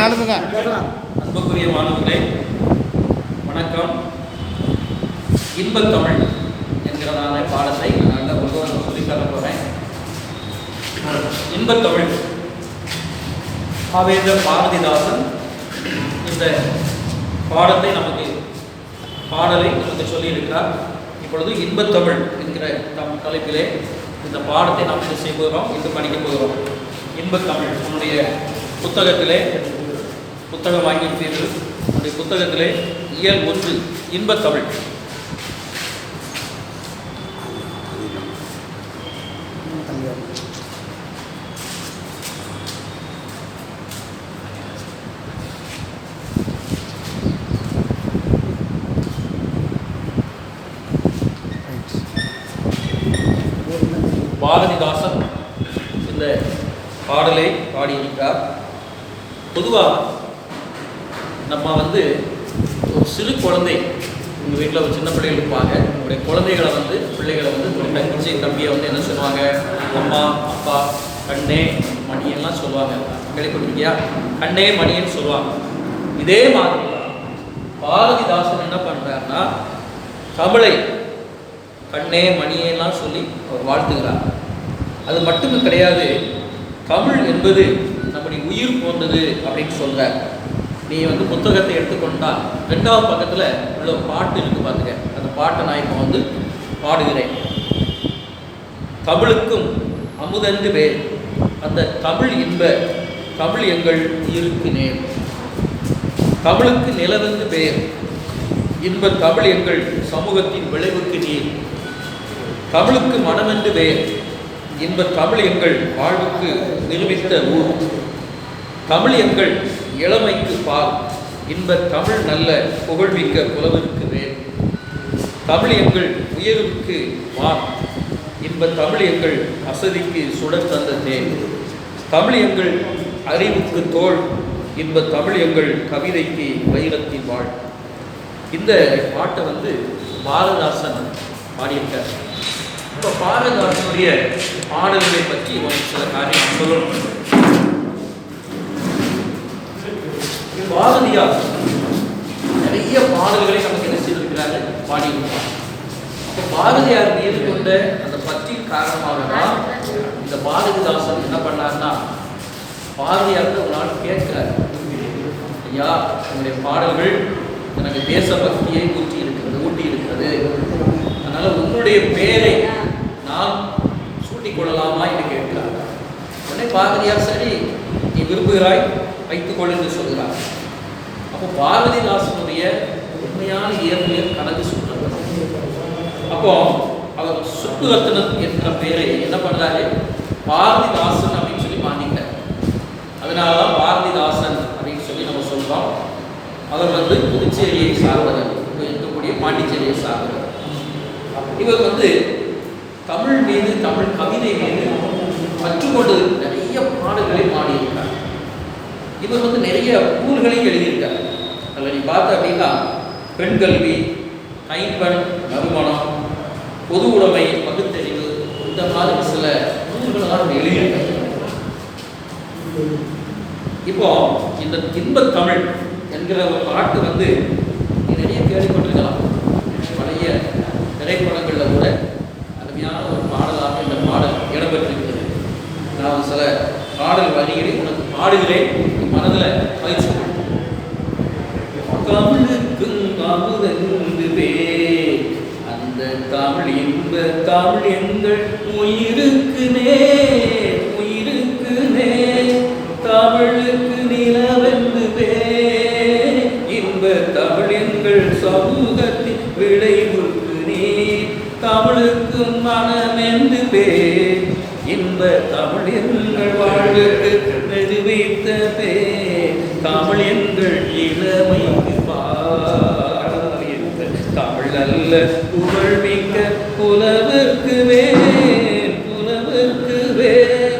அன்புக்குரிய மாணவர்களே வணக்கம். இன்பத்தமிழ் என்கிறதான பாடத்தை நான் நல்ல சொல்லித்தர போகிறேன். இன்பத்தமிழ் பாவேந்தர் பாரதிதாசன் இந்த பாடலை நமக்கு சொல்லியிருக்கிறார். இப்பொழுது இன்பத்தமிழ் என்கிற தலைப்பிலே இந்த பாடத்தை நாம் என்ன செய்ய போகிறோம், இன்று படிக்கப் போகிறோம். இன்பத்தமிழ் உன்னுடைய புத்தகம் வாங்கியிருப்பீர்கள். உன்னுடைய புத்தகத்திலே இயல் 1 இன்பத்தமிழ். பாரதிதாசன் இந்த பாடலை பாடியிருக்கிறார். பொதுவாக நம்ம ஒரு சிறு குழந்தை, உங்கள் வீட்டில் ஒரு சின்ன பிள்ளைகள் இருப்பாங்க. உங்களுடைய குழந்தைகளை பிள்ளைகளை உங்களுடைய தங்கச்சி தம்பியை என்ன சொல்லுவாங்க, அம்மா அப்பா கண்ணே மணியெல்லாம் சொல்லுவாங்க. கேள்விப்பட்டிருக்கியா? கண்ணே மணின்னு சொல்லுவாங்க. இதே மாதிரி பாரதிதாசன் என்ன பண்ணுறாருன்னா தமிழை கண்ணே மணியெல்லாம் சொல்லி அவர் வாழ்த்துகிறார். அது மட்டுமே கிடையாது, தமிழ் என்பது நம்முடைய உயிர் போன்றது அப்படின்னு சொல்கிறார். நீ புத்தகத்தை எடுத்துக்கொண்டா 2வது பக்கத்தில் உள்ள ஒரு பாட்டு இருக்குது பார்த்துக்க. அந்த பாட்டை நான் இப்போ பாடுகிறேன். தமிழுக்கும் அமுதென்று பேர், அந்த தமிழ் இன்ப தமிழ் எங்கள் உயிருக்கு நேர். தமிழுக்கு நிலவென்று பேர், இன்ப தமிழ் எங்கள் சமூகத்தின் விளைவுக்கு நீர். தமிழுக்கு மனமென்று பேர், இன்ப தமிழ் எங்கள் வாழ்வுக்கு நிரூபித்த ஊர். தமிழ் எங்கள் இளமைக்கு பால், இன்ப தமிழ் நல்ல புகழ்மிக்க புலவருக்கு வேர். தமிழ் எங்கள் உயர்வுக்கு வான், இன்ப தமிழ் எங்கள் அசதிக்கு சுடர் தந்த தேன். தமிழ் எங்கள் அறிவுக்கு தோல், இன்ப தமிழ் எங்கள் கவிதைக்கு வைரத்தின் வாழ். இந்த பாட்டை பாரதிதாசன் பாடியிருக்கார். இப்போ பாரதிதாசனுடைய பாடல்களை பற்றி சில காரியம் சொல்லணும். பாரதியார் நிறைய பாடல்களை நமக்கு என்ன செய்திருக்கிறாரு, பாடியிருக்கிறார். அப்போ பாரதியார் மீது கொண்ட அந்த பற்றின் காரணமாக தான் இந்த பாரதிதாசன் என்ன பண்ணார்னா, பாரதியாருக்கு ஒரு நாள் கேட்கிறார், ஐயா உங்களுடைய பாடல்கள் எனக்கு தேசபக்தியை ஊட்டி இருக்கிறது, அதனால உங்களுடைய பெயரை நான் சூட்டிக் கொள்ளலாமா என்று கேட்கிறார். உடனே பாரதியார் சரி நீ விரும்புகிறாய் வைத்துக்கொள் என்று சொல்கிறார். அப்போ பாரதிதாசனுடைய உண்மையான இயற்பியல் கணக்கு சொல்றாரு. அப்போ அவர் சுப்புரத்னன் என்ற பெயரை என்ன பண்றாரு, பாரதிதாசன் அப்படின்னு சொல்லி மாற்றிட்டார். அதனாலதான் பாரதிதாசன் அப்படின்னு சொல்லி நம்ம சொல்றோம். அவர் புதுச்சேரியை சார்ந்தவர், இருக்கக்கூடிய பாண்டிச்சேரியை சார்ந்தவர். இவர் தமிழ் மீது, தமிழ் கவிதை மீது பற்றுக்கொண்டு நிறைய பாடல்களை பாடியிருக்கார். இவர் நிறைய நூல்களையும் எழுதியிருக்கார். அதில் நீ பார்த்த அப்படின்னா பெண்கல்வி, கைம்பெண் நறுமணம், பொது உடைமை, பகுத்தறிவு, இந்த மாதிரி சில நூல்களெல்லாம் எழுதியிருக்கார். இப்போ இந்த இன்பத்தமிழ் என்கிற ஒரு பாட்டு நீ நிறைய கேள்விப்பட்டிருக்கலாம். பழைய திரைப்படங்களில் கூட அருமையான ஒரு பாடலாக இந்த பாடல் இடம்பெற்றிருக்கிறது. நான் சில பாடல் வரிகளை உனக்கு பாடுகிறேன், மனதில் பயிற்சி. தமிழுக்கும் அமுதென்று பேர், அந்த தமிழ் இன்ப தமிழ் எங்கள் உயிருக்கு நேர், உயிருக்கு நேர். தமிழுக்கு நிலவென்று பேர், இன்ப தமிழ் எங்கள் சமூகத்தின் விளைவுக்கு நீர். தமிழுக்கும் மனமென்று பேர், இன்ப தமிழ் எங்கள் வாழ்வுக்கு நிரூபித்த பேர். தமிழ் எங்கள் இளமைக்கு பால், தமிழ் நல்ல புகழ்மிக்க புலவர்க்கு வேர், புலவர்க்கு வேர்.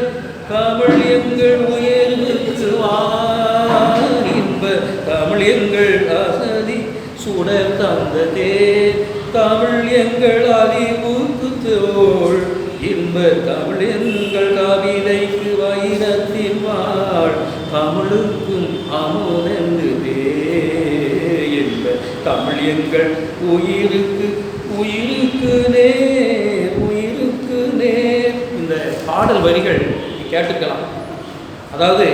தமிழ் எங்கள் உயர்வுக்கு வான், இன்ப தமிழ் எங்கள் அசதி சுடர் தந்த தேர். தமிழ் எங்கள் அறிவுக்கு தோள், இன்ப தமிழ் எங்கள் கவிதைக்கு வைரத்தின் வாழ். தமிழுக்கும் அமுதென்று எங்கள் உயிருக்கு உயிருக்கு நேர் உயிருக்கு நேர். இந்த பாடல் வரிகள் கேட்டுக்கலாம். அதாவது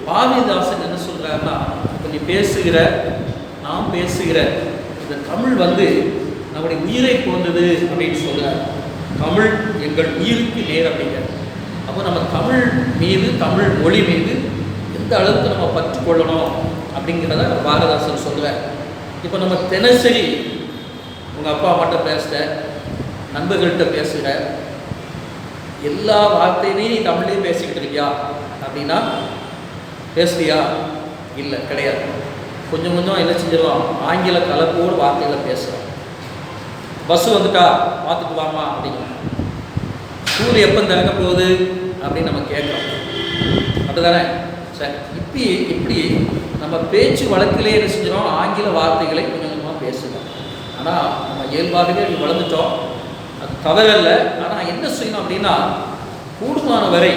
பாரதிதாசன் என்ன சொல்கிறாருன்னா, கொஞ்சம் பேசுகிற நாம் பேசுகிற இந்த தமிழ் வந்து நம்முடைய உயிரை போன்றது அப்படின்னு சொல்கிறார். தமிழ் எங்கள் உயிருக்கு நேர் அப்படிங்கிற. அப்போ நம்ம தமிழ் மீது, தமிழ் மொழி மீது எந்த அளவுக்கு நம்ம பற்று கொள்ளணும் அப்படிங்கிறத பாரதிதாசன் சொல்கிறார். இப்போ நம்ம தினசரி உங்கள் அப்பா அம்மாட்ட பேசுகிற, நண்பர்கள்ட்ட பேசுகிற எல்லா வார்த்தையுமே நீ தமிழ்லேயே பேசிக்கிட்டு இருக்கியா அப்படின்னா பேசுறியா? இல்லை, கிடையாது. கொஞ்சம் கொஞ்சம் என்ன செஞ்சிடலாம், ஆங்கில கலப்போடு வார்த்தைகளை பேசுகிறோம். பஸ்ஸு வந்துட்டா பார்த்துட்டு வாமா அப்படிங்கிறோம். ஸ்கூல் எப்போ திறக்க போகுது அப்படின்னு நம்ம கேட்குறோம். அப்படிதானே? சரி, இப்படி நம்ம பேச்சு வழக்கிலே என்ன செஞ்சிடும், ஆங்கில வார்த்தைகளை கொஞ்சம் கொஞ்சமாக பேசுகிறோம். ஆனால் நம்ம இயல்பாகவே வளர்ந்துட்டோம், அது தவறல்ல. ஆனால் என்ன செய்யணும் அப்படின்னா, கூடுமான வரை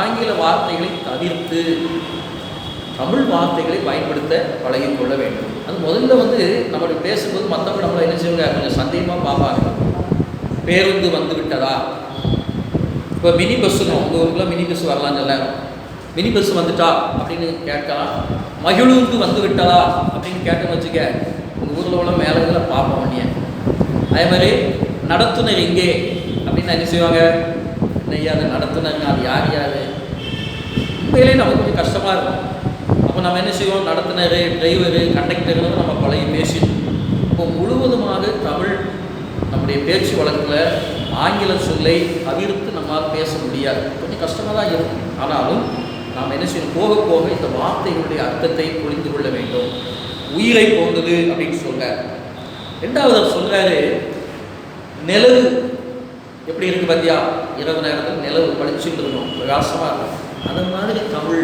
ஆங்கில வார்த்தைகளை தவிர்த்து தமிழ் வார்த்தைகளை பயன்படுத்த பழகிக்கொள்ள வேண்டும். அது முதல்ல வந்து நம்மளுடைய பேசும்போது மற்றவங்க நம்மளை என்ன செய்வாங்க, கொஞ்சம் சந்தேகமாக பார்ப்பாங்க. பேருந்து வந்து விட்டதா? இப்போ மினி பஸ்ஸுங்க, உங்கள் ஊருக்குலாம் மினி பஸ் வரலாம் சொல்லாங்க. மினி பஸ் வந்துட்டா அப்படின்னு கேட்கலாம். மகிழுந்து வந்து விட்டதா அப்படின்னு கேட்டேன்னு வச்சுக்க, உங்கள் ஊரில் உள்ள மேலதில் பார்ப்போம் வண்டியை. அதே மாதிரி நடத்துனர் எங்கே அப்படின்னு என்ன செய்வாங்க, இல்லையா அது நடத்துனருங்க, அது யார் உண்மையிலே நமக்கு கொஞ்சம் கஷ்டமாக இருக்கும். அப்போ நம்ம என்ன செய்வோம், நடத்துனர், டிரைவரு, கண்டக்டர்னு நம்ம பழகி பேசிடும். இப்போ முழுவதுமாக தமிழ் நம்முடைய பேச்சு வழக்கில் ஆங்கில சொல்லை தவிர்த்து நம்மால் பேச முடியாது. கொஞ்சம் கஷ்டமாக தான் இருக்கும். ஆனாலும் நாம் என்ன செய்யணும், போக போக இந்த வார்த்தைகளுடைய அர்த்தத்தை புரிந்து கொள்ள வேண்டும். உயிரை போன்றது அப்படின்னு சொல்கிறார். ரெண்டாவது அவர் சொல்கிறாரு, நிலவு எப்படி இருக்குது பார்த்தியா, இரவு நேரத்தில் நிலவு பளிச்சுட்டு இருக்கணும், பிரகாசமாக இருக்கும். அந்த மாதிரி தமிழ்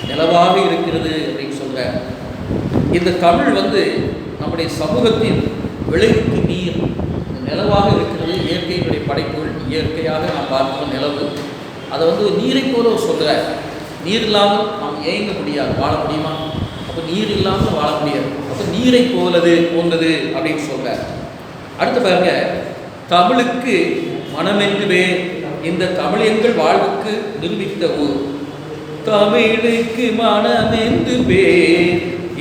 நிலவாக இருக்கிறது அப்படின்னு சொல்கிறார். இந்த தமிழ் வந்து நம்முடைய சமூகத்தின் விளைவுக்கு நீர் நிலவாக இருக்கிறது. இயற்கையினுடைய படைப்புகள், இயற்கையாக நாம் பார்க்கிறோம் நிலவு, அதை வந்து நீரை போல சொல்கிறார். நீர் இல்லாமல் நாம் ஏங்க முடியாது, வாழ முடியுமா? அப்போ நீர் இல்லாமல் வாழ முடியாது. அப்போ நீரை போன்றது அப்படின்னு சொல்கிறார். அடுத்து பாருங்க, தமிழுக்கு மனமென்று இந்த தமிழ் எங்கள் வாழ்வுக்கு நிரூபித்த ஊர். தமிழுக்கு மனமென்று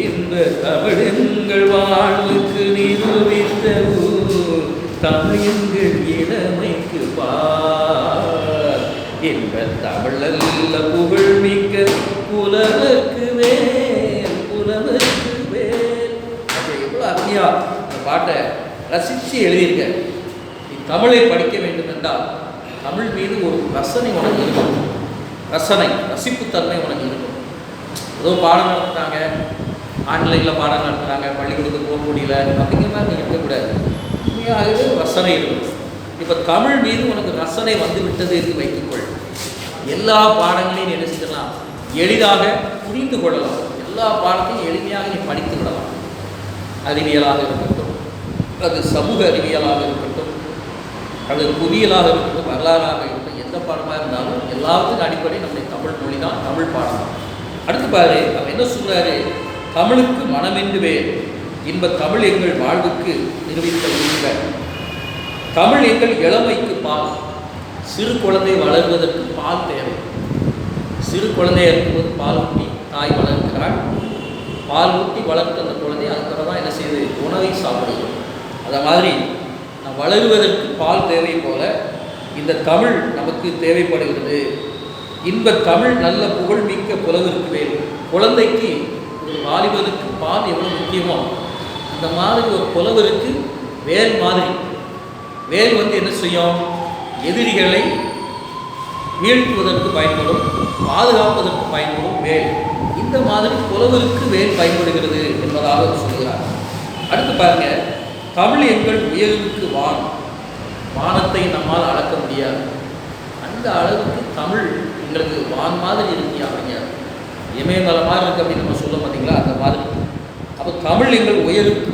இந்த தமிழ் எங்கள் வாழ்வுக்கு நிரூபித்த ஊர். தமிழ் எங்கள் இளமைக்கு பார் என்ப தமிழல்ல புகழ் மிக்க புலவர்க்கு வேல் புலவர்க்கு வேல். அப்போ எவ்வளோ அருமையா இந்த பாட்டை ரசித்து எழுதியிருக்க. நீ தமிழை படிக்க வேண்டும் என்றால் தமிழ் மீது ஒரு ரசனை உனக்கு இருக்கும். ரசிப்புத்தன்மை உனக்கு இருக்கும். ஏதோ பாடம் நடத்துகிறாங்க, ஆன்லைனில் பாடம் நடத்துகிறாங்க, பள்ளிக்கூடத்துக்கு போக முடியல அப்படிங்கிற மாதிரி நீங்கள் இருக்கக்கூடாது. உண்மையாகவே ரசனை இருக்கும். இப்போ தமிழ் மீது உனக்கு ரசனை வந்து விட்டது என்று வைத்துக்கொள். எல்லா பாடங்களையும் என்ன செஞ்சிடலாம், எளிதாக புரிந்து கொள்ளலாம். எல்லா பாடத்தையும் எளிமையாக நீ படித்து விடலாம். அறிவியலாக இருக்கட்டும், அது சமூக அறிவியலாக இருக்கட்டும், அல்லது புவியியலாக இருக்கட்டும், வரலாறாக இருக்கட்டும், எந்த பாடமாக இருந்தாலும் எல்லாத்துக்கும் அடிப்படை நம்முடைய தமிழ் மொழி தான், தமிழ் பாடம் தான். அடுத்து பாரு, அவர் என்ன சொல்கிறாரு, தமிழுக்கு மனமென்று இன்ப தமிழ் எங்கள் வாழ்வுக்கு நிரூபித்த உண்மை. தமிழ் எங்கள் இளமைக்கு பால். சிறு குழந்தை வளர்வதற்கு பால் தேவை. சிறு குழந்தையாக இருக்கும்போது பால் ஊட்டி தாய் வளர்க்கிறாள். பால் ஊட்டி வளர்த்த அந்த குழந்தை அதுக்கப்புறம் தான் என்ன செய்யுது, உணவை சாப்பிடுது. அதை மாதிரி நான் வளருவதற்கு பால் தேவை போல இந்த தமிழ் நமக்கு தேவைப்படுகிறது. இன்ப தமிழ் நல்ல புகழ்மிக்க புலவருக்கு வேறு. குழந்தைக்கு ஒரு வாலிபருக்கு பால் எவ்வளோ முக்கியமோ அந்த மாதிரி ஒரு புலவருக்கு வேல் மாதிரி. வேல் வந்து என்ன செய்யும், எதிரிகளை வீழ்த்துவதற்கு பயன்படும், பாதுகாப்பதற்கு பயன்படும் வேல். இந்த மாதிரி புலவருக்கு வேல் பயன்படுகிறது என்பதாக சொல்கிறார். அடுத்து பாருங்க, தமிழ் எங்கள் உயர்வுக்கு வானத்தை நம்மால் அளக்க முடியாது. அந்த அளவுக்கு தமிழ் எங்களுக்கு வான் மாதிரி இருக்கியா அப்படிங்க, இமயமலை மாதிரி இருக்குது அப்படின்னு நம்ம சொல்ல பார்த்தீங்களா, அந்த மாதிரி. அப்போ தமிழ் எங்கள் உயர்வுக்கு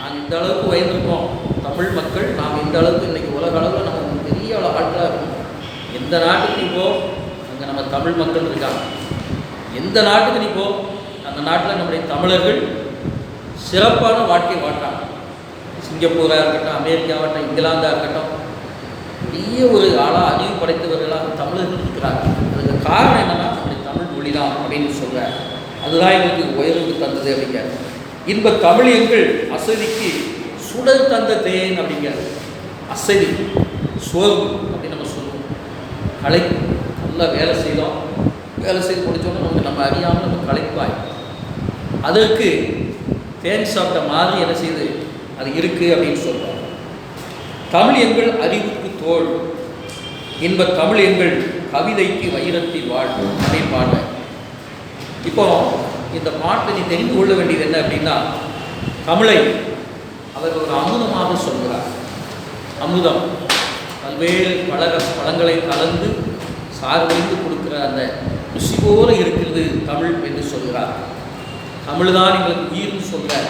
நாங்கள் இந்த அளவுக்கு உயர்ந்திருக்கோம் தமிழ் மக்கள். நாம் இந்த அளவுக்கு இன்றைக்கி உலக அளவில் நம்ம பெரிய ஆட்களாக இருக்கோம். எந்த நாட்டுக்கு நீ போ, அங்கே நம்ம தமிழ் மக்கள் இருக்காங்க. எந்த நாட்டுக்கு நீ போ, அந்த நாட்டில் நம்முடைய தமிழர்கள் சிறப்பான வாழ்க்கை வாழ்றாங்க. சிங்கப்பூராக இருக்கட்டும், அமெரிக்காவாகட்டும், இங்கிலாந்தாக இருக்கட்டும், பெரிய ஒரு அறிவு படைத்தவர்களாக தமிழர்கள் இருக்கிறாங்க. அதுக்கு காரணம் என்னென்னா நம்முடைய தமிழ் மொழி தான் அப்படின்னு சொல்கிறார். அதுதான் எங்களுக்கு உயர்வு தந்தது அப்படிங்கிறார். இன்ப தமிழ் எங்கள் அசதிக்கு சுடர் தந்த தேன் அப்படிங்கிறார். அசதி, சோர்வு அப்படின்னு நம்ம சொல்லுவோம். களைப்பு, நல்லா வேலை செய்தோம், வேலை செய்து முடிச்சோன்னா நம்ம அறியாமல் நம்ம களைப்பாய், அதற்கு தேன் சாப்பிட்ட மாதிரி என்ன செய்யுது அது இருக்குது அப்படின்னு சொல்கிறார். தமிழ் எங்கள் அறிவுக்கு தோல், இன்ப தமிழ் எங்கள் கவிதைக்கு வைரத்தில் வாழ் அப்படின்னு பாட. இப்போ இந்த பாட்டை நீ தெரிந்து கொள்ள வேண்டியது என்ன அப்படின்னா, தமிழை அவர் ஒரு அமுதமாக சொல்கிறார். அமுதம் பல்வேறு பழங்களை கலந்து சார்பிந்து கொடுக்குற அந்த ருசி போல இருக்கிறது தமிழ் என்று சொல்கிறார். தமிழ் தான் எங்களுக்கு உயிர்னு சொல்கிறார்.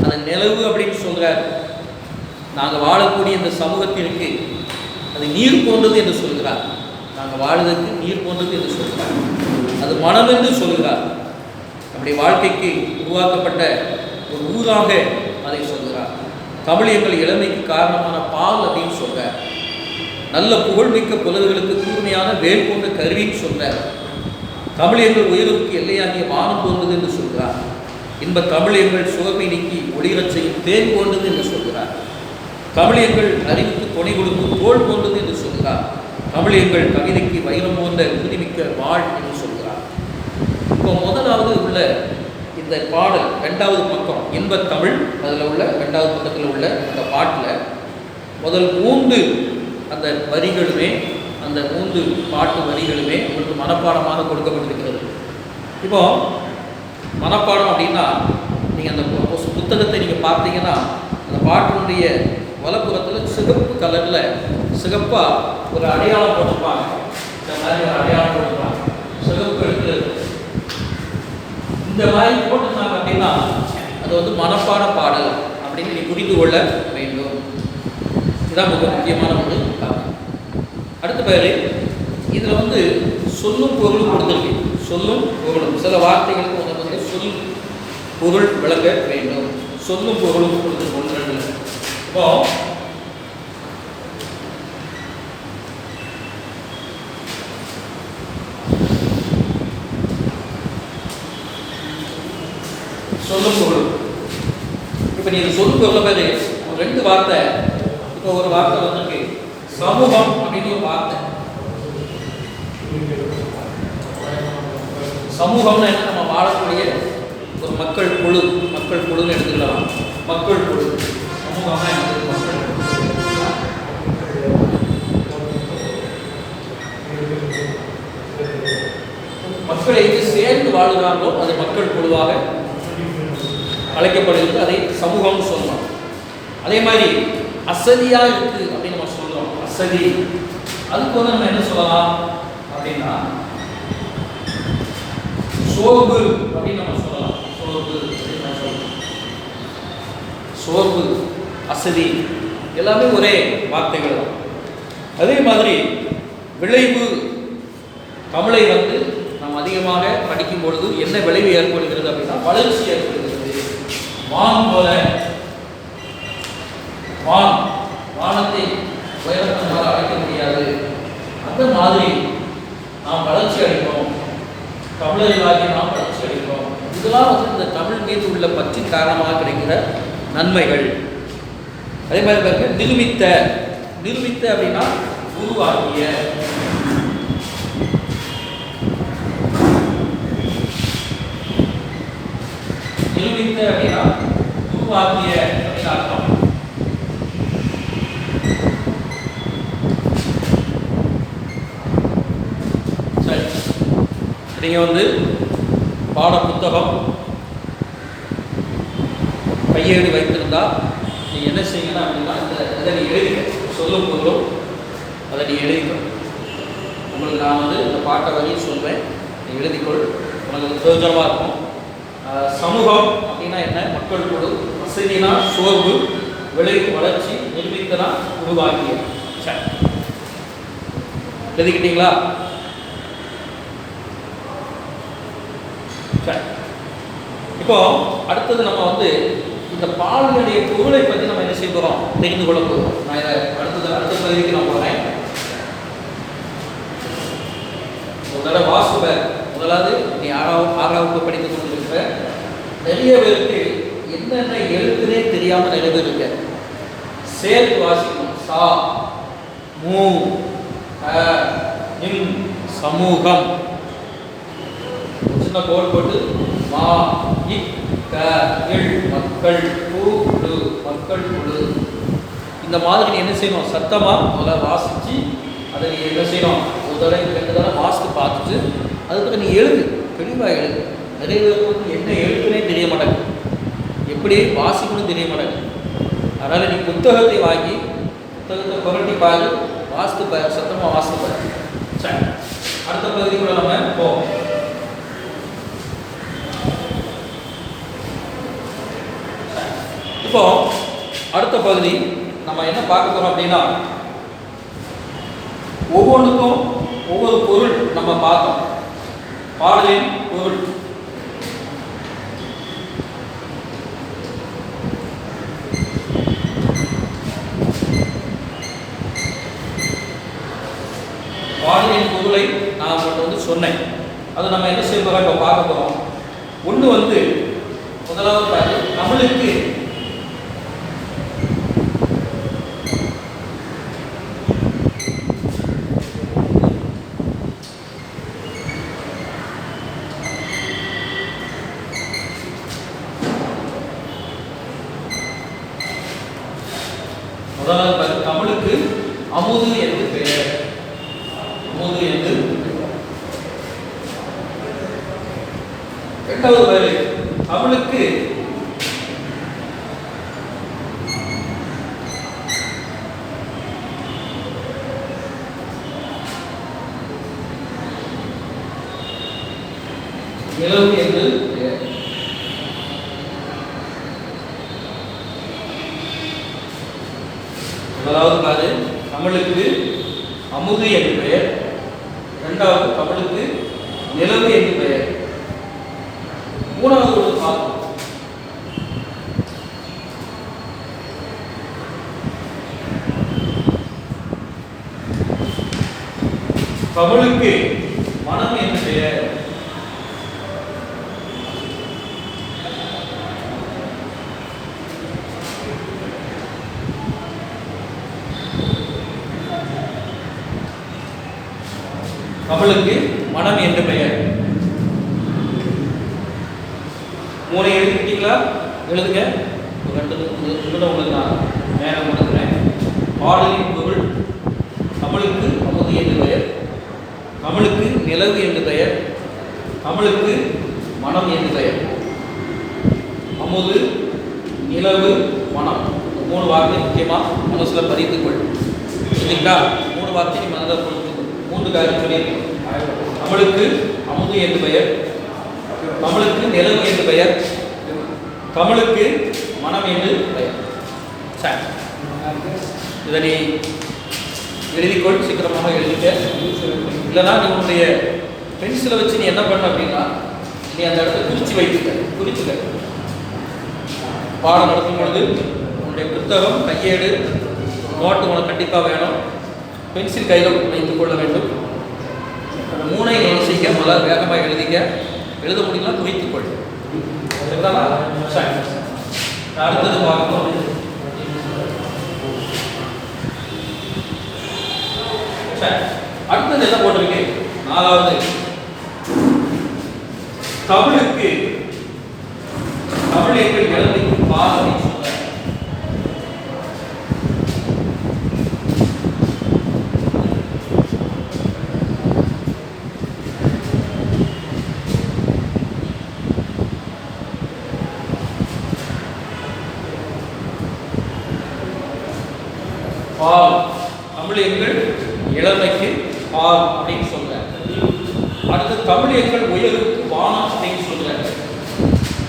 அந்த நிலவு அப்படின்னு சொல்கிறார். நாங்கள் வாழக்கூடிய இந்த சமூகத்திற்கு அது நீர் போன்றது என்று சொல்கிறார். நாங்கள் வாழ்வதற்கு நீர் போன்றது என்று சொல்கிறார். அது மனம் என்று சொல்கிறார். நம்முடைய வாழ்க்கைக்கு உருவாக்கப்பட்ட ஒரு ஊராக அதை சொல்கிறார். தமிழ் எங்கள் இளமைக்கு காரணமான பால் அப்படின்னு சொல்கிறார். நல்ல புகழ்மிக்க புலவர்களுக்கு கூர்மையான வேல் போன்ற கருவின்னு சொல்கிறார். தமிழ் எங்கள் உயர்வுக்கு எல்லையாகிய வானம் போன்றது என்று சொல்கிறார். இன்ப தமிழ் எங்கள் சோர்வை நீக்கி ஒளிரச் செய்யும் தேன் போன்றது என்று சொல்கிறார். தமிழ் எங்கள் அறிவுக்கு துணை கொடுக்கும் தோல் போன்றது என்று சொல்கிறார். தமிழ் எங்கள் கவிதைக்கு வைரம் போன்ற உறுதிமிக்க வாழ் என்று சொல்கிறார். இப்போ முதலாவது உள்ள இந்த பாடல் 2வது பக்கம் இன்ப தமிழ், அதில் உள்ள 2வது பக்கத்தில் உள்ள அந்த பாட்டில் முதல் 3 அந்த வரிகளுமே, அந்த 3 பாட்டு வரிகளுமே உங்களுக்கு மனப்பாடமாக கொடுக்கப்பட்டிருக்கிறது. இப்போ மனப்பாடம் அப்படின்னா நீங்கள் அந்த புத்தகத்தை நீங்கள் பார்த்தீங்கன்னா அந்த பாட்டினுடைய வலப்புறத்தில் சிகப்பு கலரில் சிகப்பாக ஒரு அடையாளம் போட்டிருப்பாங்க. இந்த மாதிரி ஒரு அடையாளம் போட்டிருப்பாங்க, சிகப்பு எடுத்து இந்த மாதிரி போட்டிருந்தாங்க அப்படின்னா அது மனப்பாட பாடல் அப்படின்னு நீ புரிந்து கொள்ள வேண்டும். இதுதான் மிக முக்கியமான ஒரு காரணம். அடுத்த பேர் இதில் சொல்லும் பொருளும் கொடுத்துருக்கு. சொல்லும் பொருளும் சில வார்த்தைகளுக்கு சொல் பொருள் விளக்க வேண்டும். சொல்லும் பொருளும் கொடுத்துருக்கோம். இப்போ சொல்லும் பொருள், இப்போ நீ சொல்லும் பொருளை பேர் 2 வார்த்தை. இப்போ ஒரு வார்த்தை வந்திருக்கு சமூகம் அப்படின்னு ஒரு வார்த்தை. சமூகம்னா என்ன? நம்ம வாழக்கூடிய ஒரு மக்கள் குழுன்னு எடுத்துக்கலாம். மக்கள் குழு சமூகம்னா மக்கள் மக்களை சேர்ந்து வாழுகிறார்களோ அது மக்கள் குழுவாக அழைக்கப்படுகிறது. அதை சமூகம்னு சொல்லலாம். அதே மாதிரி அசதியாக இருக்கு அப்படின்னு நம்ம சொல்றோம். அசதி, அதுக்கு நம்ம என்ன சொல்லலாம் அப்படின்னா சோர்வு அப்படின்னு நம்ம சொல்லலாம். சோர்வு, அசதி எல்லாமே ஒரே வார்த்தைகள் தான். அதே மாதிரி விளைவு, தமிழை நாம் அதிகமாக படிக்கும் பொழுது என்ன விளைவு ஏற்படுகிறது அப்படின்னா வளர்ச்சி ஏற்படுகிறது. வான் போல, வானத்தை உயரத்தினால் அழைக்க முடியாது. அந்த மாதிரி நாம் வளர்ச்சி அடைகிறோம். தமிழர்களாகி நாம் வளர்ச்சி அடைகிறோம். இதெல்லாம் இந்த தமிழ் மீது உள்ள பற்றின் காரணமாக கிடைக்கிற நன்மைகள். அதே மாதிரி நிரூபித்த அப்படின்னா உருவாக்கிய. நிரூபித்த அப்படின்னா உருவாக்கிய அப்படின்னு அர்த்தம். சரி, நீங்கள் பாட புத்தகம் கையெழுதி வைத்திருந்தா நீங்கள் என்ன செய்யணும் அப்படின்னா இதை நீ எழுதிக்க. சொல்லும் பொருளும் அதை நீ எழுதிக்கணும். உங்களுக்கு நான் இந்த பாட்டை வரையும் சொல்வேன், நீ எழுதிக்கொள், உங்களுக்கு பிரயோஜனமாக இருக்கும். சமூகம் அப்படின்னா என்ன? மக்கள் குழு. அசதினா சோர்வு, விளைவு வளர்ச்சி, நிரூபித்தனா உருவாக்கிய. சரி, எழுதிக்கிட்டீங்களா? சரி, இப்போ அடுத்தது நம்ம வந்து இந்த பாடலுடைய பொருளை பற்றி நம்ம என்ன செய்ய போகிறோம், தெரிந்து கொள்ள போகிறோம். நான் இதை அடுத்த பகுதிக்கு நான் போகிறேன். முதல்ல வாசுப, முதலாவது நீ ஆறாவது படித்து கொண்டிருக்கிற நிறைய பேருக்கு என்னென்ன எழுத்துனே தெரியாமல் நிறைய பேர் இருக்க. சேர்த்து வாசிக்கணும். சா மூ இம் சமூகம், சின்ன கோல் போட்டு மா இக் க இல் மக்கள் குழு மக்கள் குழு. இந்த மாதிரி நீ என்ன செய்யணும், சத்தமாக முதல்ல வாசித்து அதை நீ என்ன செய்யணும், ஒரு தடவை 2 தடவை வாசித்து பார்த்துட்டு அதுக்கு நீ எழுது, தெளிவாக எழுது. நிறைய பேருக்கு என்ன எழுத்துனே தெரிய மாட்டாங்க, எப்படி வாசிக்கணும் தெரிய மாட்டாங்க. அதனால் நீ புத்தகத்தை வாங்கி புத்தகத்தை புரட்டி பாரு, வாசித்து பாரு, சத்தமாக வாசித்து பாரு. சரி, அடுத்த பகுதிக்குள்ள நம்ம போவோம். இப்போ அடுத்த பகுதி நம்ம என்ன பார்க்க போறோம் அப்படின்னா, ஒவ்வொன்றுக்கும் ஒவ்வொரு பொருள் நம்ம பார்த்தோம். பாடலின் பொருள், பாடலின் பொருளை நான் உங்களுக்கு வந்து சொன்னேன். அதை நம்ம என்ன செய்ய போறோம், இப்போ பார்க்க போறோம். ஒன்று வந்து முதலாவது பாரு, தமிழுக்கு தமிழுக்கு அமுது என்று பெயர். அமுது என்று. இரண்டாவது வேலை, தமிழுக்கு நிலவு என்று பெயர். முதலாவது பாரு, தமிழுக்கு அமுது என்று பெயர். இரண்டாவது, தமிழுக்கு நிலவு என்று பெயர். மூணாவது ஒரு பார்ப்போம். தமிழுக்கு மனம் என்று பெயர். தமிழுக்கு மனம் என்று பெயர். 3 எழுதிக்கிட்டீங்களா? எழுதுங்க. உங்களுக்கு நான் நேரம் கொடுக்குறேன். பாடலின் பொருள், தமிழுக்கு அமுது என்று பெயர், தமிழுக்கு நிலவு என்று பெயர், தமிழுக்கு மனம் என்று பெயர். அமுது, நிலவு, மனம், 3 வார்த்தை முக்கியமாக மனசில் பதித்துக் கொள். சரிங்களா? 3 வார்த்தை நீ மனதில் கொள்ளுங்கள். 3 காரியம் சொல்லியிருக்கேன். தமிழுக்கு அமுது என்று பெயர், தமிழுக்கு நிலவு என்று பெயர், தமிழுக்கு மனம் என்று பெயர். சரி, இதை நீ எழுதிக்கொள், சீக்கிரமாக எழுதிக்க. இல்லைனா நீ உன்னுடைய பென்சிலை வச்சு நீ என்ன பண்ண அப்படின்னா, நீ அந்த இடத்த குறிச்சுக்க. பாடம் நடத்தும் பொழுது உன்னுடைய புத்தகம், கையேடு, நோட்டு உனக்கு கண்டிப்பாக வேணும். பென்சில் கையில் வைத்துக் கொள்ள வேண்டும். அந்த 3ஐ நினைச்சிக்க, முதல்ல வேகமாக எழுதிக்க. எழுத முடியலாம், குறித்துக்கொள். அடுத்தது பார்க்கணும். அடுத்தது என்ன போட்டிருக்கு? 4வது, தமிழுக்கு தமிழர்கள் எழுதிக்கு பால். பால், தமிழர்கள் இளமைக்கு பால் அப்படின்னு சொல்றாங்க. அடுத்து தமிழர்கள் உயர்வுக்கு வானம் அப்படின்னு சொல்றாங்க.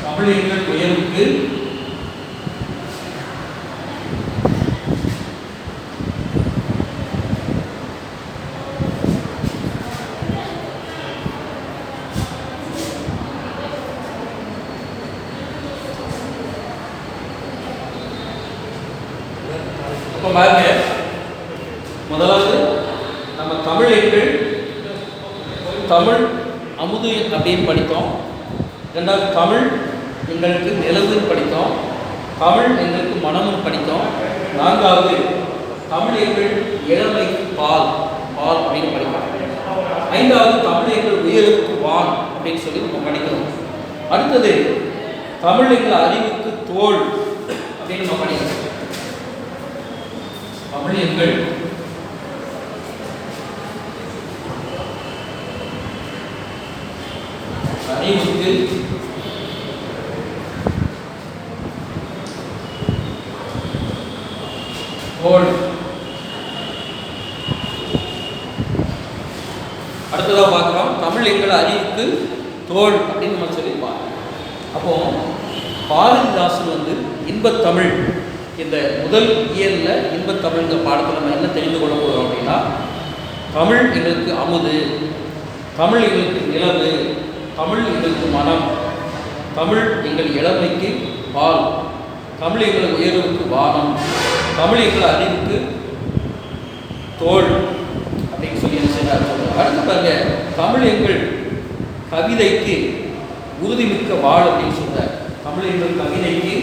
தமிழர்கள் உயர்வுக்கு இப்போ பாருங்க, முதலாவது நம்ம தமிழ் எண்கள் தமிழ் அமுது அப்படின்னு படித்தோம். ரெண்டாவது தமிழ் எங்களுக்கு நிலவுன்னு படித்தோம். தமிழ் எங்களுக்கு மனமும் படித்தோம். நான்காவது தமிழ் எங்கள் இளமைக்கு பால் பால் அப்படின்னு படிக்கிறோம். ஐந்தாவது தமிழ் எங்கள் உயருக்கு வான் அப்படின்னு சொல்லி நம்ம படிக்கிறோம். அடுத்தது தமிழ் எங்கள் அறிவுக்கு தோல் அப்படின்னு நம்ம படிக்கிறோம். தமிழ் எங்கள் அறிவுக்கு தோல். அடுத்ததாக பார்க்குறோம் தமிழ் எங்கள் அறிவுக்கு தோல் அப்படின்னு நம்ம சொல்லியிருப்பாங்க. அப்போ பாரதிதாசன் வந்து இன்பத்தமிழ் இந்த முதல் இயலில் இன்பத்தமிழ்ங்கிற பாடத்தில் நம்ம என்ன தெரிந்து கொள்ள போகிறோம் அப்படின்னா, தமிழ் எங்களுக்கு அமுது, தமிழ் எங்களுக்கு நிலவு, தமிழ் எங்களுக்கு மனம், தமிழ் எங்கள் இளமைக்கு பால், தமிழ் எங்கள் உயர்வுக்கு வானம், தமிழ் எங்கள் அறிவுக்கு தோல் அப்படின்னு சொல்லி என்ன செய்யறாரு சொல்றாரு. அடுத்து பாருங்க, தமிழ் எங்கள் கவிதைக்கு உறுதிமிக்க வாழ் அப்படின்னு சொல்றார். தமிழ் எங்கள் கவிதைக்கு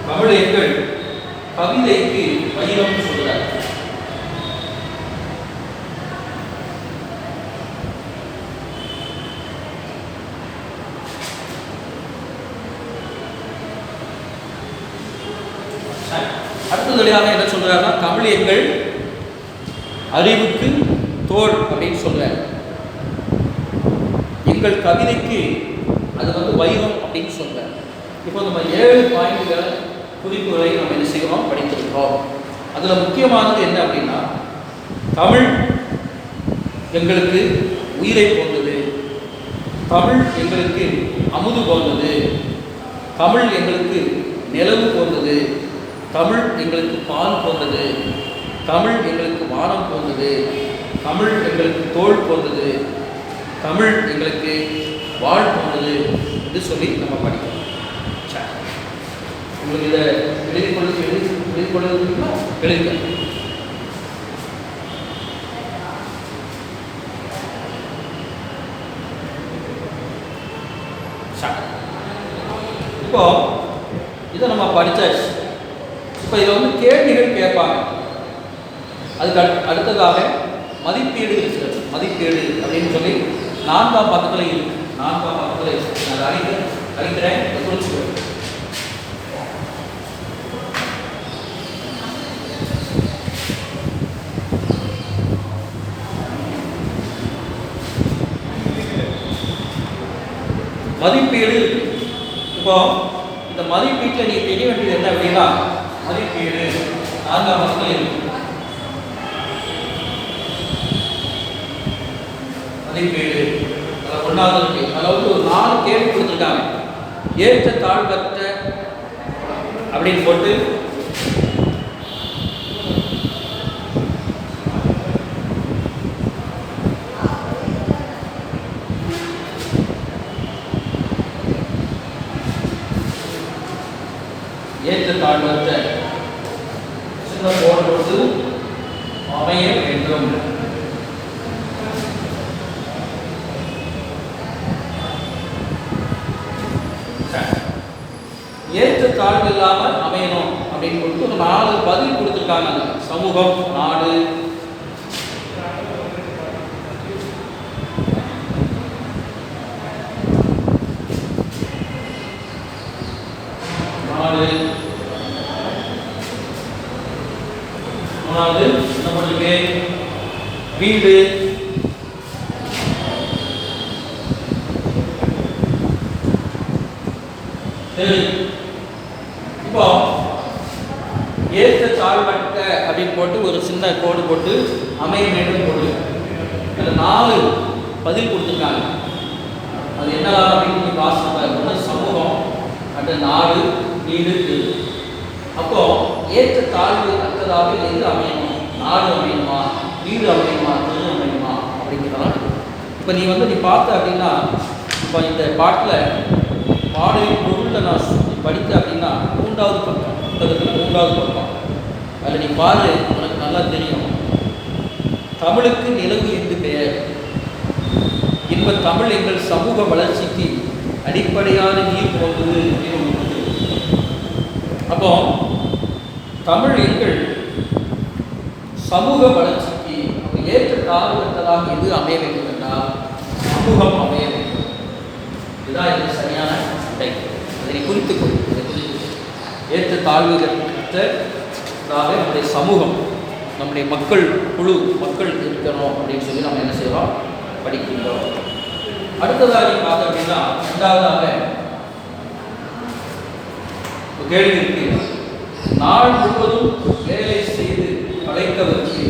தமிழ் எங்கள் கவிதைக்கு வைரம் சொல்றார். அடுத்ததாக என்ன சொல்றாருன்னா, தமிழ் எங்கள் அறிவுக்கு தோல் அப்படின்னு சொல்றார். எங்கள் கவிதைக்கு அது வந்து வைரம் அப்படின்னு சொல்றார். இப்போ நம்ம 7 பாயிண்ட்கள் குறிப்புகளை நம்ம என்ன செய்கிறோம் படித்திருக்கிறோம். அதில் முக்கியமானது என்ன அப்படின்னா, தமிழ் எங்களுக்கு உயிரை போன்றது, தமிழ் எங்களுக்கு அமுது போன்றது, தமிழ் எங்களுக்கு நிலவு போன்றது, தமிழ் எங்களுக்கு பால் போன்றது, தமிழ் எங்களுக்கு வானம் போன்றது, தமிழ் எங்களுக்கு தோல் போன்றது, தமிழ் எங்களுக்கு வாழ் போன்றது என்று சொல்லி நம்ம படிக்கிறோம். உங்களுக்கு இதை எழுதி கொள்ளுங்களா? எழுதிக்க. இப்போ இதை நம்ம படித்தாச்சு. இப்போ இதில் வந்து கேள்விகள் கேட்பாங்க. அதுக்கு அடுத்ததாக மதிப்பீடு இருக்கிறது. மதிப்பீடு அப்படின்னு சொல்லி 4ஆம் பக்கத்தில் இருக்கு. 4ஆம் பக்கத்தில் நான் அழிக்கிறேன், குறிச்சுக்கிறேன். மதிப்பீடு இருக்கு. இப்போ இந்த மதிப்பீட்டில் நீங்க தெரிய வேண்டியது என்ன அப்படின்னா, மதிப்பீடு 4ஆம் பக்கத்தில் இருக்கு. மதிப்பீடு 1வது இருக்கு. அதாவது ஒரு 4 கேள்வி கொடுத்துருக்காங்க. ஏற்ற தாழ்வற்ற அப்படின்னு போட்டு ஏற்ற தாழ்வற்ற சின்ன போடுவது அமைய வேண்டும். ஏற்ற தாழ்வு இல்லாமல் அமையணும் அப்படின்னு கொடுத்து ஒரு 4 பதில் கொடுத்துருக்காங்க. சமூகம், நாடு, நம்மளுக்கு வீடு, இப்போ ஏற்ற தாழ்வற்ற அப்படின்னு போட்டு ஒரு சின்ன கோடு போட்டு அமைய வேண்டும் போட்டு அந்த 4 பதில் கொடுத்துருக்காங்க. அது என்னலாம் அப்படின்னு வாசிப்பாங்க. சமூகம், அந்த நாடு, வீடு. அப்போ ஏற்ற தாழ்வு அற்றதாக எது அமையணும்? நாடு அமையணுமா, வீடு அமையுமா, திரு அமையுமா அப்படிங்கிறதெல்லாம். இப்போ நீ பார்த்த அப்படின்னா, இப்போ இந்த பாட்டில் பாடலின் பொருளை நான் படித்த அப்படின்னா 3வது பக்கம், புத்தகத்தில் 3வது பக்கம். அதில் நீ பாரு, உனக்கு நல்லா தெரியும். தமிழுக்கு நிலவு என்று பெயர். இன்ப தமிழ் எங்கள் சமூக வளர்ச்சிக்கு அடிப்படையான நீர் போன்றது அப்படின்னு. அப்போ தமிழ் எங்கள் சமூக வளர்ச்சிக்கு ஏற்ற தாழ்வுற்றதாக எது அமைய வேண்டும் என்றால் சமூகம் அமைய வேண்டும். இதுதான் எனக்கு சரியான அட்டை. அதை குறித்துக்கொள். ஏற்ற தாழ்வுற்றதாக நம்முடைய சமூகம், நம்முடைய மக்கள் குழு, மக்கள் இருக்கணும் அப்படின்னு சொல்லி நம்ம என்ன செய்கிறோம், படிக்கின்றோம். அடுத்ததாக பார்த்தோம் அப்படின்னா, 2வதாக கேள்வி இருக்கு. நாள் முழுவதும் வேலை செய்து களைத்தவருக்கு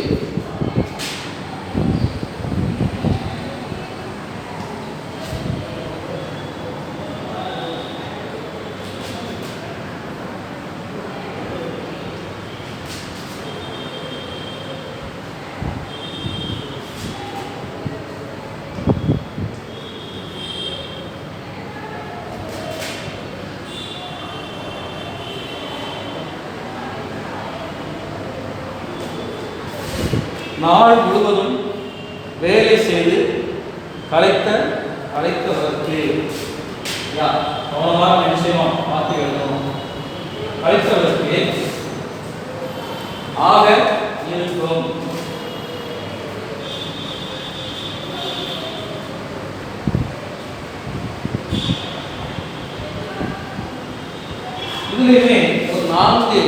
நாள் முழுவதும் வேலை செய்து களைத்தவருக்கு கவனமாக நிச்சயமாக மாற்றி எழுதணும். களைத்தவருக்கு ஆக இருக்கும். இதுலையுமே ஒரு 4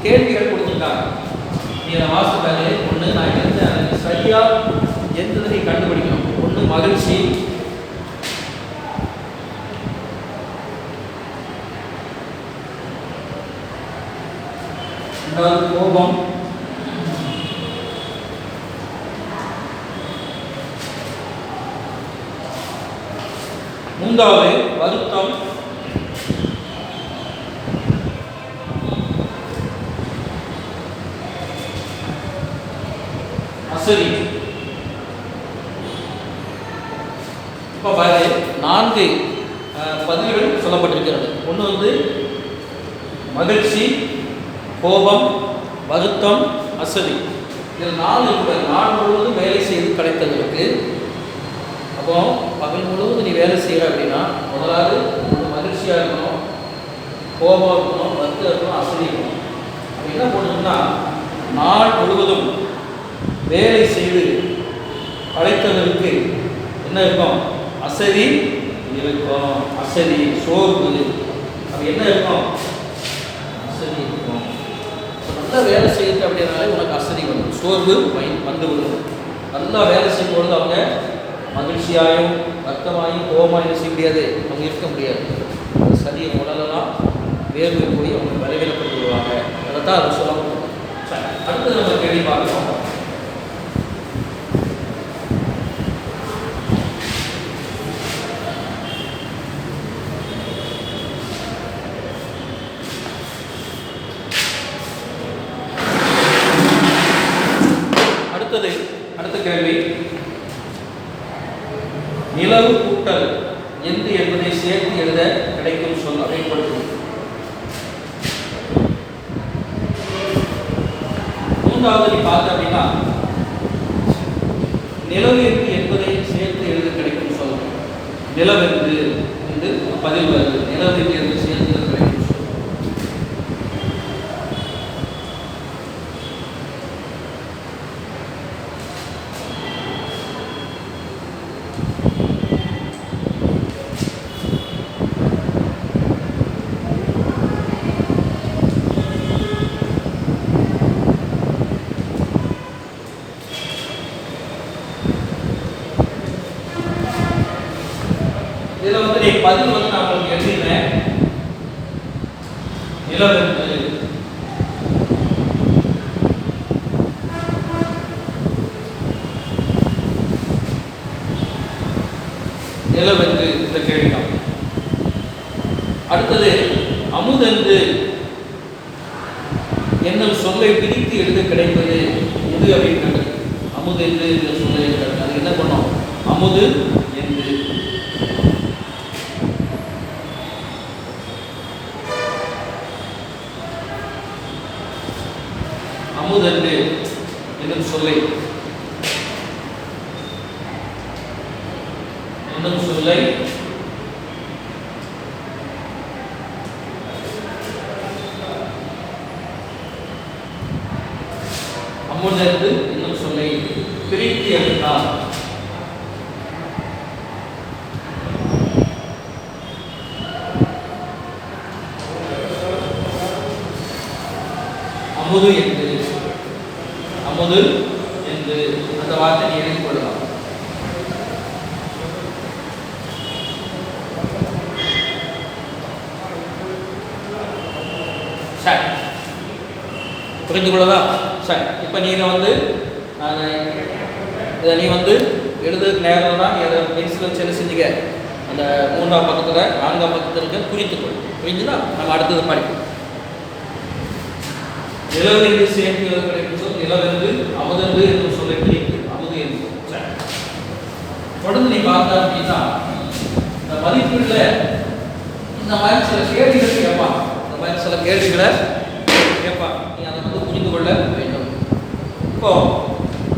கேள்விகள் கொடுத்துருக்காங்க. நீங்க வாசிப்பாரு. ஒன்று, நான் எனக்கு சரியா எந்ததை கண்டுபிடிக்கணும். ஒன்று மகிழ்ச்சி, ரெண்டாவது கோபம், மூன்றாவது வருத்தம், சரி. இப்போ பாரு, 4 பதில்கள் சொல்லப்பட்டிருக்கிறது. ஒன்று மகிழ்ச்சி, கோபம், வருத்தம், அசதி. இதில் 4 நாள் முழுவதும் வேலை செய்து களைத்ததற்கு. அப்போ பகல் முழுவதும் நீ வேலை செய்கிற அப்படின்னா, முதலாவது மகிழ்ச்சியாக இருக்கணும், கோபம் இருக்கணும், வருத்தம் இருக்கணும், அசதி இருக்கணும். அப்படி என்ன போடணும்னா, நாள் முழுவதும் வேலை செய்து களைத்ததற்கு என்ன இருக்கும், அசதி இருக்கும். அசதி, சோர்வு, அது என்ன இருக்கும், அசதி இருக்கும். நல்லா வேலை செய்யுது அப்படின்னாலே உனக்கு அசதி வரும், சோர்வு வந்து விடும். நல்லா வேலை செய்யும்பொழுது அவங்க மகிழ்ச்சியாயும் ரத்தமாயும் கோபமாயும் செய்ய முடியாது, அவங்க இருக்க முடியாது. சரி, உடலெல்லாம் வேர்வை போய் அவங்க விளைவிடப்பட்டு விடுவாங்க. அதை தான் அதை சொல்ல முடியும். அடுத்தது நம்ம கேள்வி பார்க்கணும். அடுத்த கேள்வி, நிலவு கூட்டல் எந்து என்பதை சேர்த்து எழுத கிடைக்கும் சொல் அமைப்படுத்தும். 3வது நீ பார்த்த அப்படின்னா, நிலவு என்பதை சேர்த்து எழுத கிடைக்கும் சொல். நிலவென்று என்று பதில் வருது. நிலவு என்று சேர்த்து எழுத கிடைக்கும் சொல். இதில் நீ பதில் நான் உங்களுக்கு எழுதினேன். நிலவென்று நிலவென்று இந்த கேள்விதான். அடுத்தது அமுதென்று என்னும் சொல்லை பிரித்து எழுத கிடைப்பது எது அப்படின்றது. அமுது என்று சொல்ல இருக்கிறாங்க. அது என்ன பண்ணோம்? அமுது என்று. அமுதென்று என்னும் சொல்லை அமுதென்று என்னும் சொல்லை பிரித்து எடுத்தார். அமுது என்று அந்த வார்த்தை நீ எழுதிக் கொள்ளலாம். சரி, புரிந்து கொள்ளதா? சரி, இப்போ நீங்கள் இதை நீ எழுதுறதுக்கு நேரம் தான். நீ அதை பென்சில் வச்சு என்ன செஞ்சுக்க, அந்த 3ஆம் பக்கத்தில் 4ஆம் பக்கத்தில் இருக்க குறித்துக்கொள். புரிஞ்சுதா? நம்ம அடுத்தது படிப்போம். நிலவென்று சேர்த்து கிடைக்கும் சொல் நிலவென்று அமுதென்று என்று சொல்லை பிரித்து அமுது என்று. சரி, தொடர்ந்து நீ பார்த்தா அப்படின்னா இந்த மதிப்பீடுல இந்த மாதிரி சில கேள்விகள் கேட்பான். இந்த மாதிரி சில கேள்விகளை கேட்பான். நீ அதை புரிந்து கொள்ள வேண்டும். இப்போ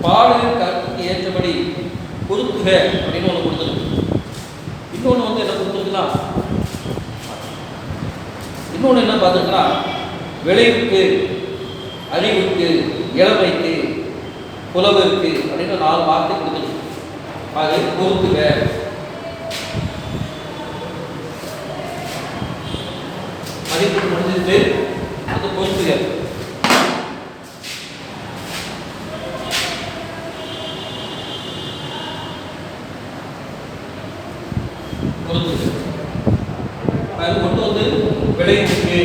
பாடலின் கருத்துக்கு ஏற்றபடி பொருத்துக அப்படின்னு ஒன்று கொடுத்துருக்கு. இன்னொன்று என்ன கொடுத்துருக்குன்னா, இன்னொன்று என்ன பார்த்துருக்குன்னா, விளைவுக்கு, அறிவுக்கு, இளமைக்கு, புலவிற்கு அப்படின்னு 4 வார்த்தை கொடுத்துருக்கு. அது பொருத்துக. மதிப்பு முடிஞ்சிட்டு அது பொருத்துக. அது கொண்டு விளைவுக்கு,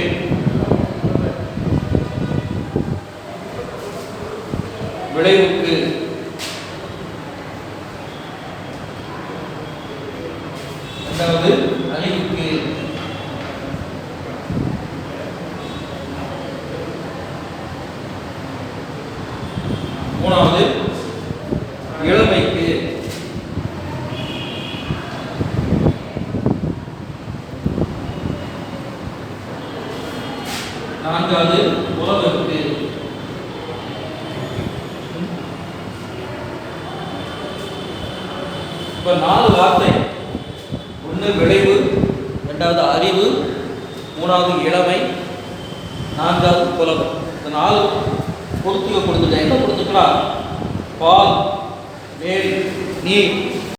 விளைவுக்கு, இரண்டாவது அறிவுக்கு, மூணாவது இளமைக்கு, நான்காவது உறவுக்கு. இப்ப 4 வார்த்தை. ஒன்று விளைவு, இரண்டாவது அறிவு, மூணாவது இளமை, நான்காவது புலவு. இந்த 4 பொறுத்துக்க கொடுத்துட்டேன். என்ன கொடுத்துக்கலாம்? பால், மேல், நீர்,